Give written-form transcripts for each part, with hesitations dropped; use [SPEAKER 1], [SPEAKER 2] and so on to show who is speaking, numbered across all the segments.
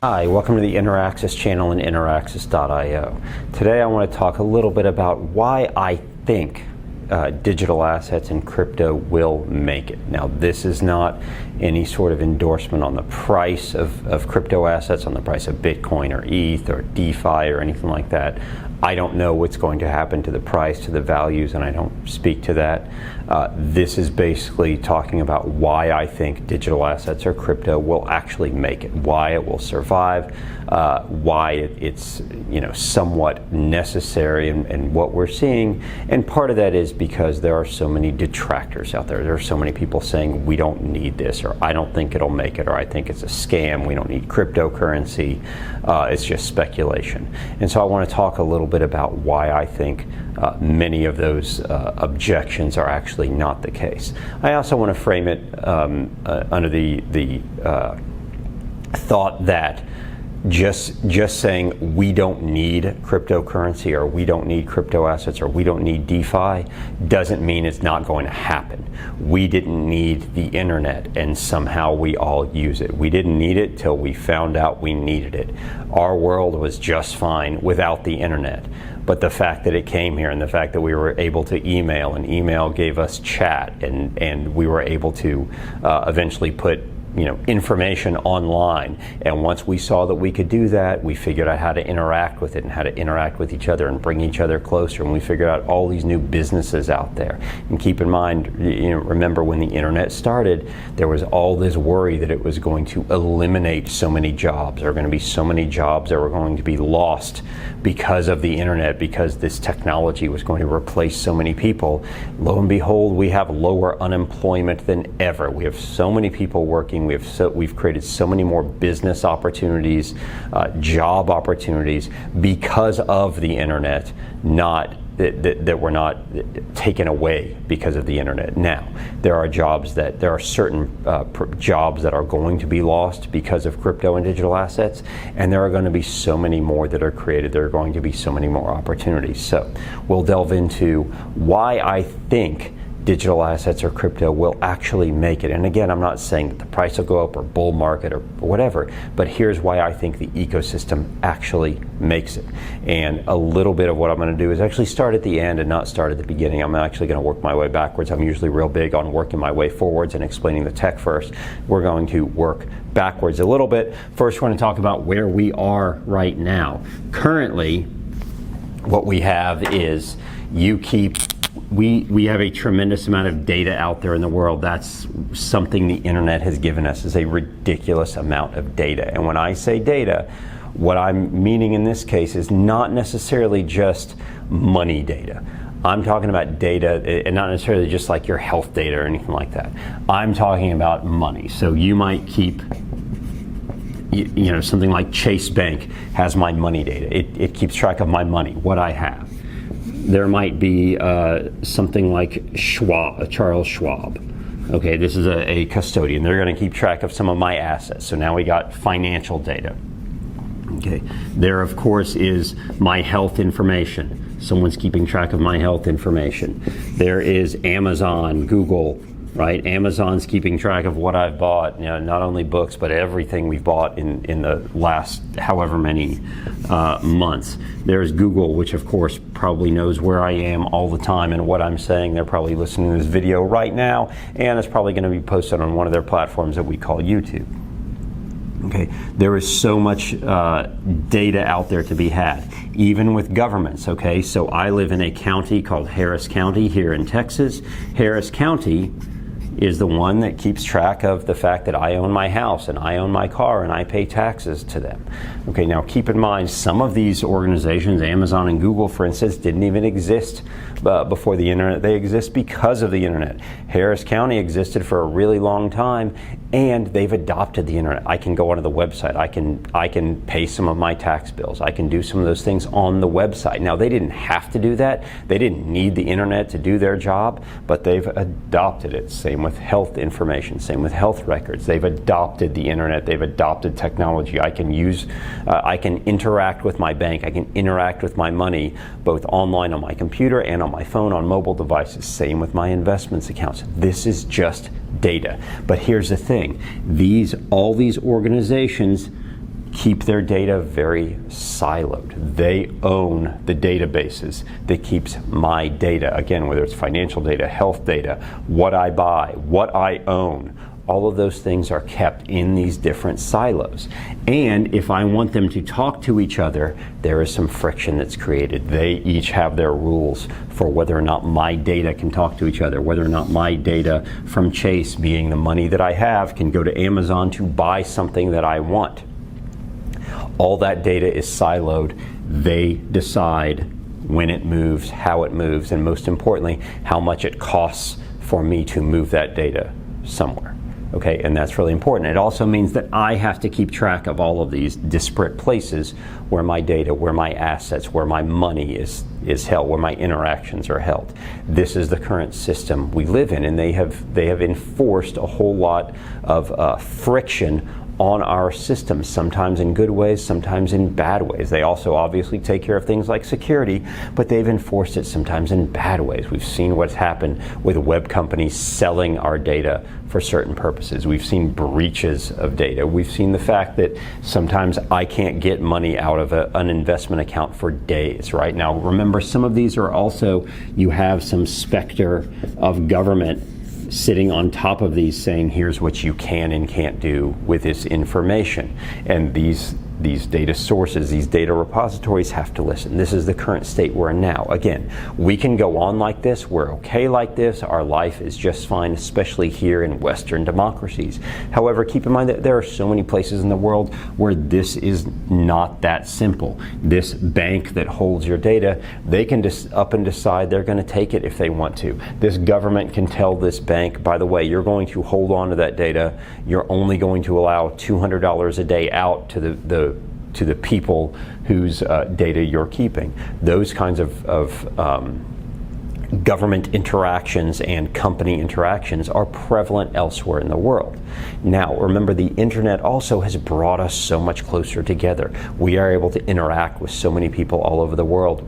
[SPEAKER 1] Hi, welcome to the InterAxis channel and interaxis.io. Today I want to talk a little bit about why I think digital assets and crypto will make it. Now, this is not any sort of endorsement on the price of crypto assets, on the price of Bitcoin or ETH or DeFi or anything like that. I don't know what's going to happen to the price, to the values, and I don't speak to that. This is basically talking about why I think digital assets or crypto will actually make it, why it will survive, why it's somewhat necessary and what we're seeing. And part of that is because there are so many detractors out there. There are so many people saying we don't need this, or I don't think it'll make it, or I think it's a scam, we don't need cryptocurrency, it's just speculation. And so I want to talk a little bit about why I think many of those objections are actually not the case. I also want to frame it under the thought that just saying we don't need cryptocurrency, or we don't need crypto assets, or we don't need DeFi doesn't mean it's not going to happen. We didn't need the internet and somehow we all use it. We didn't need it till we found out we needed it. Our world was just fine without the internet. But the fact that it came here, and the fact that we were able to email, and email gave us chat, and we were able to eventually put information online. And once we saw that we could do that, we figured out how to interact with it and how to interact with each other and bring each other closer. And we figured out all these new businesses out there. And keep in mind, remember when the internet started, there was all this worry that it was going to eliminate so many jobs. There were going to be so many jobs that were going to be lost because of the internet, because this technology was going to replace so many people. Lo and behold, we have lower unemployment than ever. We have so many people working. We've created so many more business opportunities, job opportunities because of the internet, not that were not taken away because of the internet. Now, there are certain jobs that are going to be lost because of crypto and digital assets, and there are going to be so many more that are created. There are going to be so many more opportunities. So we'll delve into why I think digital assets or crypto will actually make it. And again, I'm not saying that the price will go up or bull market or whatever, but here's why I think the ecosystem actually makes it. And a little bit of what I'm going to do is actually start at the end and not start at the beginning. I'm actually going to work my way backwards. I'm usually real big on working my way forwards and explaining the tech first. We're going to work backwards a little bit. First, we're going to talk about where we are right now. Currently, what we have is we have a tremendous amount of data out there in the world. That's something the internet has given us, is a ridiculous amount of data. And when I say data, what I'm meaning in this case is not necessarily just money data. I'm talking about data, and not necessarily just like your health data or anything like that. I'm talking about money. So you might keep something like Chase Bank has my money data. It keeps track of my money, what I have. There might be something like Charles Schwab. Okay, this is a custodian. They're going to keep track of some of my assets. So now we got financial data. Okay, there of course is my health information. Someone's keeping track of my health information. There is Amazon, Google, right? Amazon's keeping track of what I've bought, not only books, but everything we've bought in the last however many months. There's Google, which of course probably knows where I am all the time and what I'm saying. They're probably listening to this video right now, and it's probably going to be posted on one of their platforms that we call YouTube. Okay, there is so much data out there to be had, even with governments. Okay, so I live in a county called Harris County here in Texas. Harris County is the one that keeps track of the fact that I own my house and I own my car and I pay taxes to them. Okay, now keep in mind, some of these organizations, Amazon and Google, for instance, didn't even exist before the internet. They exist because of the internet. Harris County existed for a really long time, and they've adopted the internet. I can go onto the website. I can pay some of my tax bills. I can do some of those things on the website. Now, they didn't have to do that. They didn't need the internet to do their job, but they've adopted it. Same with health information, same with health records. They've adopted the internet. They've adopted technology. I can interact with my bank. I can interact with my money both online on my computer and on my phone, on mobile devices. Same with my investments accounts. This is just data. But here's the thing. All these organizations keep their data very siloed. They own the databases that keeps my data. Again, whether it's financial data, health data, what I buy, what I own, all of those things are kept in these different silos. And if I want them to talk to each other, there is some friction that's created. They each have their rules for whether or not my data can talk to each other, whether or not my data from Chase, being the money that I have, can go to Amazon to buy something that I want. All that data is siloed. They decide when it moves, how it moves, and most importantly, how much it costs for me to move that data somewhere. Okay, and that's really important. It also means that I have to keep track of all of these disparate places where my data, where my assets, where my money is held, where my interactions are held. This is the current system we live in, and they have enforced a whole lot of friction on our systems, sometimes in good ways, sometimes in bad ways. They also obviously take care of things like security, but they've enforced it sometimes in bad ways. We've seen what's happened with web companies selling our data for certain purposes. We've seen breaches of data. We've seen the fact that sometimes I can't get money out of an investment account for days, right? Now, remember, some of these are also, you have some specter of government sitting on top of these saying, here's what you can and can't do with this information. And these data sources, these data repositories have to listen. This is the current state we're in now. Again, we can go on like this. We're okay like this. Our life is just fine, especially here in Western democracies. However, keep in mind that there are so many places in the world where this is not that simple. This bank that holds your data, they can just up and decide they're going to take it if they want to. This government can tell this bank, by the way, you're going to hold on to that data. You're only going to allow $200 a day out to the people whose data you're keeping. Those kinds of government interactions and company interactions are prevalent elsewhere in the world. Now, remember, the internet also has brought us so much closer together. We are able to interact with so many people all over the world.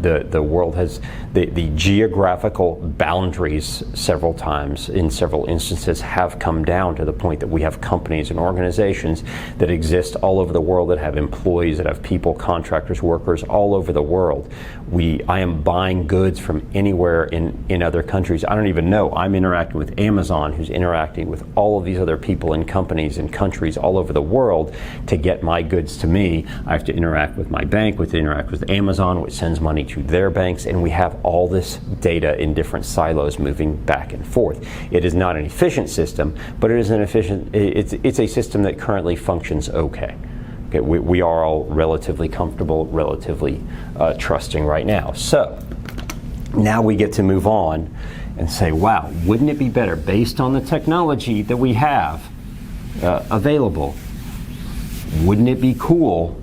[SPEAKER 1] The world has, the geographical boundaries several times, in several instances, have come down to the point that we have companies and organizations that exist all over the world, that have employees, that have people, contractors, workers all over the world. I am buying goods from anywhere in other countries. I don't even know. I'm interacting with Amazon, who's interacting with all of these other people and companies and countries all over the world to get my goods to me. I have to interact with my bank, with interact with Amazon, which sends money to their banks, and we have all this data in different silos moving back and forth. It is not an efficient system, but it is an efficient. It's a system that currently functions okay. Okay, we are all relatively comfortable, relatively trusting right now. So now we get to move on and say, wow, wouldn't it be better, based on the technology that we have available, wouldn't it be cool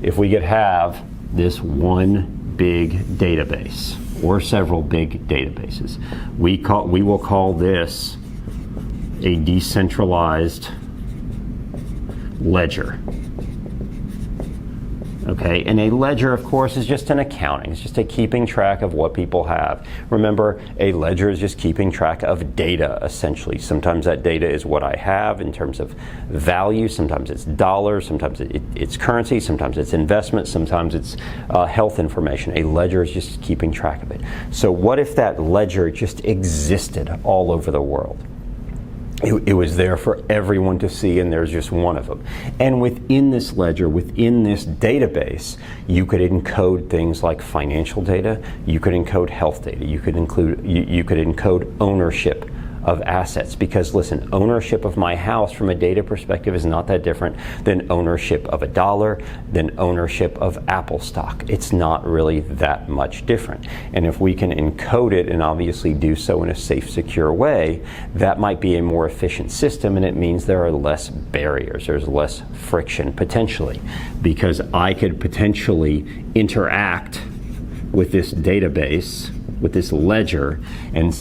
[SPEAKER 1] if we could have this one big database or several big databases? We will call this a decentralized ledger. Okay, and a ledger, of course, is just an accounting. It's just a keeping track of what people have. Remember, a ledger is just keeping track of data, essentially. Sometimes that data is what I have in terms of value. Sometimes it's dollars. Sometimes it's currency. Sometimes it's investment. Sometimes it's health information. A ledger is just keeping track of it. So what if that ledger just existed all over the world? It was there for everyone to see, and there's just one of them. And within this ledger, within this database, you could encode things like financial data, you could encode health data, you could encode ownership of assets. Because listen, ownership of my house from a data perspective is not that different than ownership of a dollar, than ownership of Apple stock. It's not really that much different. And if we can encode it, and obviously do so in a safe, secure way, that might be a more efficient system, and it means there are less barriers, there's less friction potentially, because I could potentially interact with this database, with this ledger, and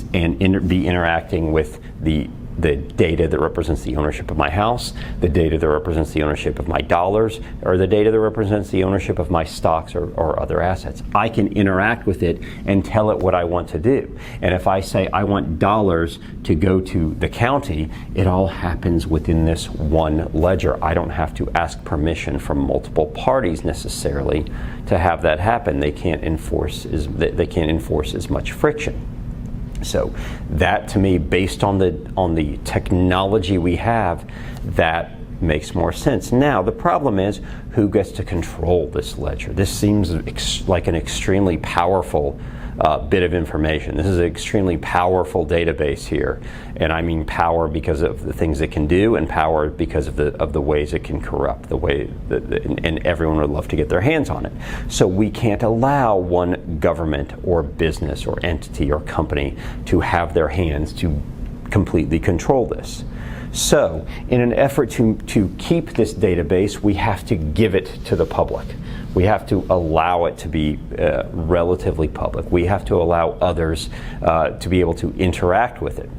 [SPEAKER 1] be interacting with the the data that represents the ownership of my house, the data that represents the ownership of my dollars, or the data that represents the ownership of my stocks or other assets. I can interact with it and tell it what I want to do. And if I say I want dollars to go to the county, it all happens within this one ledger. I don't have to ask permission from multiple parties necessarily to have that happen. They can't enforce as much friction. So that, to me, based on the technology we have, that makes more sense. Now, the problem is, who gets to control this ledger? This seems like an extremely powerful bit of information. This is an extremely powerful database here, and I mean power because of the things it can do, and power because of the ways it can corrupt, and everyone would love to get their hands on it. So we can't allow one government or business or entity or company to have their hands to completely control this. So in an effort to keep this database, we have to give it to the public. We have to allow it to be relatively public. We have to allow others to be able to interact with it.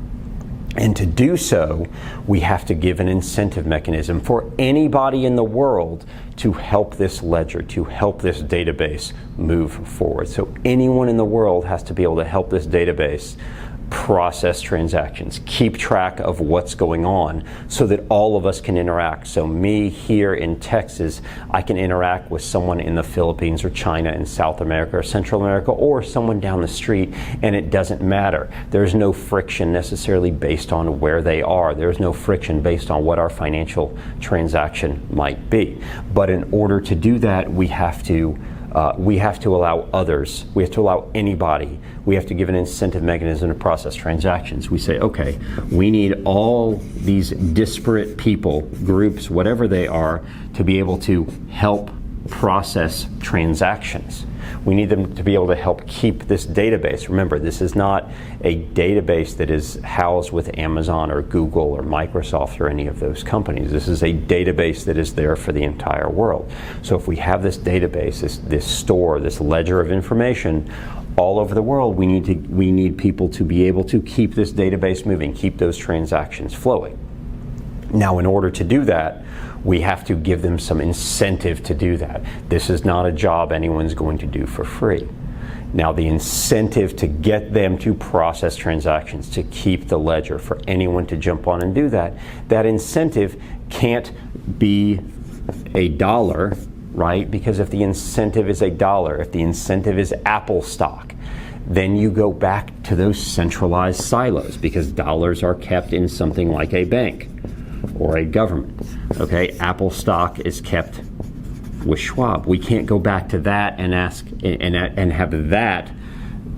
[SPEAKER 1] And to do so, we have to give an incentive mechanism for anybody in the world to help this ledger, to help this database move forward. So anyone in the world has to be able to help this database process transactions, keep track of what's going on so that all of us can interact. So me here in Texas, I can interact with someone in the Philippines or China in South America or Central America, or someone down the street, and it doesn't matter. There's no friction necessarily based on where they are. There's no friction based on what our financial transaction might be. But in order to do that, we have to allow others, we have to allow anybody, we have to give an incentive mechanism to process transactions. We say, okay, we need all these disparate people, groups, whatever they are, to be able to help process transactions. We need them to be able to help keep this database. Remember, this is not a database that is housed with Amazon or Google or Microsoft or any of those companies. This is a database that is there for the entire world. So if we have this database, this store, this ledger of information all over the world, we need people to be able to keep this database moving, keep those transactions flowing. Now, in order to do that, we have to give them some incentive to do that. This is not a job anyone's going to do for free. Now, the incentive to get them to process transactions, to keep the ledger, for anyone to jump on and do that, that incentive can't be $1, right? Because if the incentive is $1, if the incentive is Apple stock, then you go back to those centralized silos, because dollars are kept in something like a bank or a government. Okay, Apple stock is kept with Schwab. We can't go back to that and ask and have that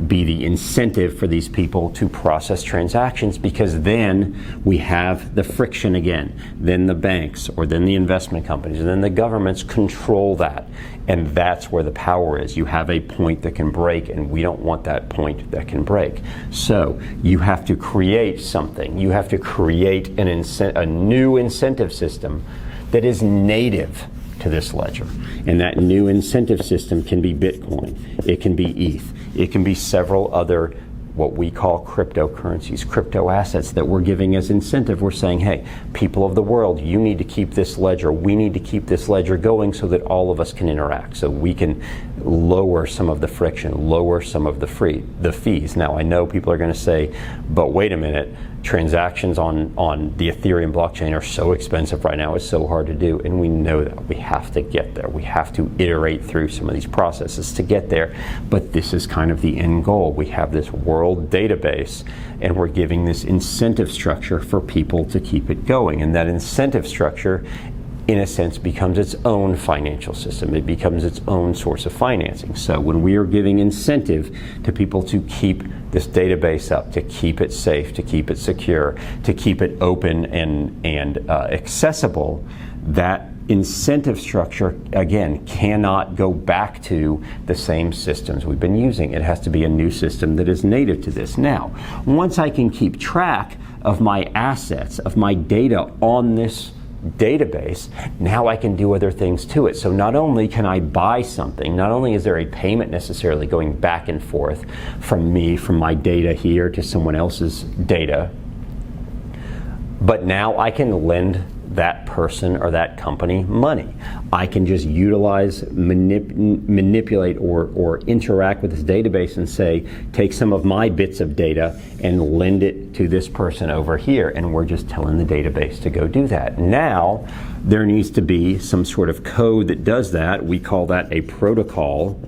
[SPEAKER 1] be the incentive for these people to process transactions, because then we have the friction again. Then the banks, or then the investment companies, and then the governments control that. And that's where the power is. You have a point that can break, and we don't want that point that can break. So you have to create something. You have to create a new incentive system that is native to this ledger. And that new incentive system can be Bitcoin, it can be ETH, it can be several other what we call cryptocurrencies, crypto assets that we're giving as incentive. We're saying, hey, people of the world, you need to keep this ledger. We need to keep this ledger going so that all of us can interact, so we can lower some of the friction, lower some of the fees. Now, I know people are going to say, but wait a minute, transactions on the Ethereum blockchain are so expensive right now, it's so hard to do, and we know that. We have to get there. We have to iterate through some of these processes to get there, but this is kind of the end goal. We have this world database, and we're giving this incentive structure for people to keep it going, and that incentive structure, in a sense, becomes its own financial system. It becomes its own source of financing. So when we are giving incentive to people to keep this database up, to keep it safe, to keep it secure, to keep it open and accessible, that incentive structure, again, cannot go back to the same systems we've been using. It has to be a new system that is native to this. Now, once I can keep track of my assets, of my data on this database, now I can do other things to it. So not only can I buy something, not only is there a payment necessarily going back and forth from me, from my data here to someone else's data, But now I can lend that person or that company money. I can just utilize, manipulate, or interact with this database and say, take some of my bits of data and lend it to this person over here. And we're just telling the database to go do that. Now, there needs to be some sort of code that does that. We call that a protocol.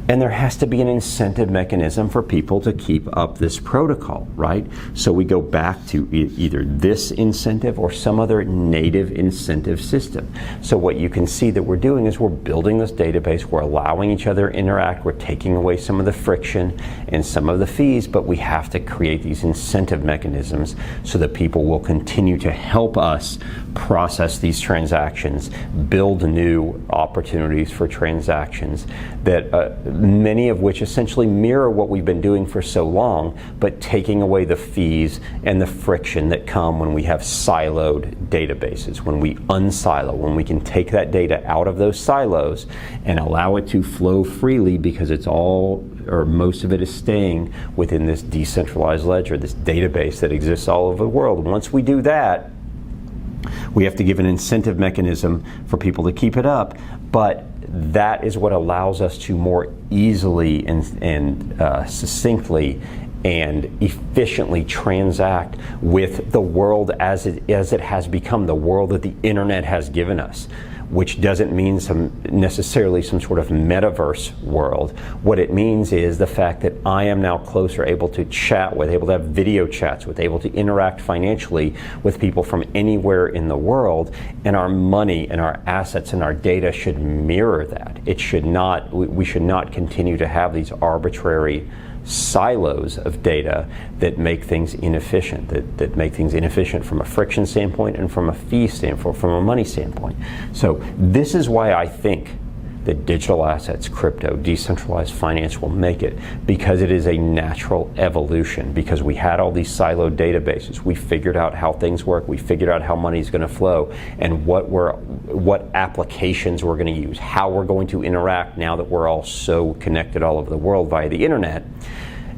[SPEAKER 1] And there has to be an incentive mechanism for people to keep up this protocol, right? So we go back to either this incentive or some other native incentive system. So what you can see that we're doing is we're building this database, we're allowing each other to interact, we're taking away some of the friction and some of the fees, but we have to create these incentive mechanisms so that people will continue to help us process these transactions, build new opportunities for transactions that many of which essentially mirror what we've been doing for so long, but taking away the fees and the friction that come when we have siloed databases, when we unsilo, when we can take that data out of those silos and allow it to flow freely because it's all, or most of it is staying within this decentralized ledger, this database that exists all over the world. Once we do that, we have to give an incentive mechanism for people to keep it up, but that is what allows us to more easily and succinctly and efficiently transact with the world as it has become, the world that the internet has given us, which doesn't mean necessarily some sort of metaverse world. What it means is the fact that I am now closer, able to chat with, able to have video chats with, able to interact financially with people from anywhere in the world, and our money and our assets and our data should mirror that. It should not, we should not continue to have these arbitrary silos of data that make things inefficient, that make things inefficient from a friction standpoint and from a fee standpoint, from a money standpoint. So this is why I think that digital assets, crypto, decentralized finance will make it, because it is a natural evolution, because we had all these siloed databases. We figured out how things work, we figured out how money is going to flow, and what applications we're going to use, how we're going to interact now that we're all so connected all over the world via the internet.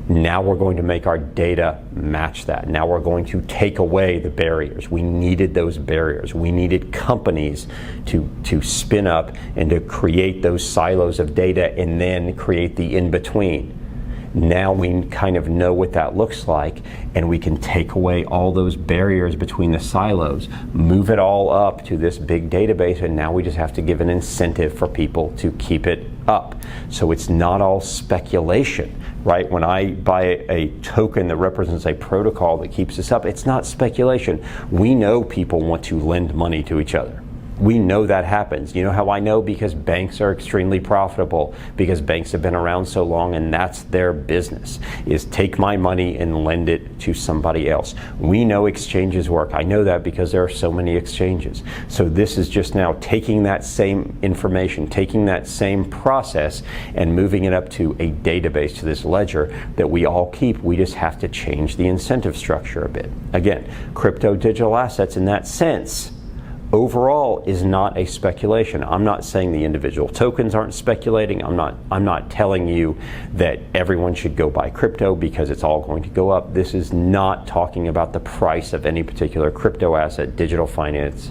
[SPEAKER 1] Now we're going to make our data match that. Now we're going to take away the barriers. We needed those barriers. We needed companies to spin up and to create those silos of data and then create the in-between. Now we kind of know what that looks like, and we can take away all those barriers between the silos, move it all up to this big database, and now we just have to give an incentive for people to keep it up. So it's not all speculation, right? When I buy a token that represents a protocol that keeps us up, it's not speculation. We know people want to lend money to each other. We know that happens. You know how I know? Because banks are extremely profitable, because banks have been around so long, and that's their business, is take my money and lend it to somebody else. We know exchanges work. I know that because there are so many exchanges. So this is just now taking that same information, taking that same process and moving it up to a database, to this ledger that we all keep. We just have to change the incentive structure a bit. Again, crypto digital assets in that sense overall is not a speculation. I'm not saying the individual tokens aren't speculating. I'm not telling you that everyone should go buy crypto because it's all going to go up. This is not talking about the price of any particular crypto asset, digital finance,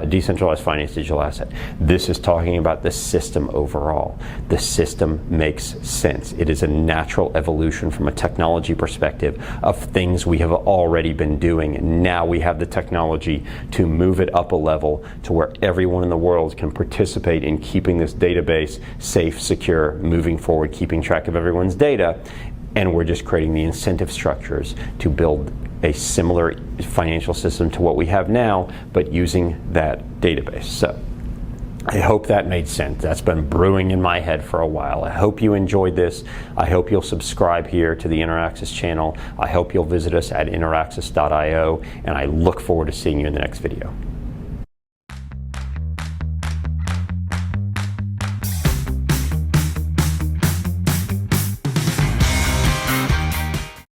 [SPEAKER 1] decentralized finance digital asset. This is talking about the system overall. The system makes sense. It is a natural evolution from a technology perspective of things we have already been doing, and now we have the technology to move it up a level to where everyone in the world can participate in keeping this database safe, secure, moving forward, keeping track of everyone's data. And we're just creating the incentive structures to build a similar financial system to what we have now, but using that database. So I hope that made sense. That's been brewing in my head for a while. I hope you enjoyed this. I hope you'll subscribe here to the Interaxis channel. I hope you'll visit us at interaxis.io, and I look forward to seeing you in the next video.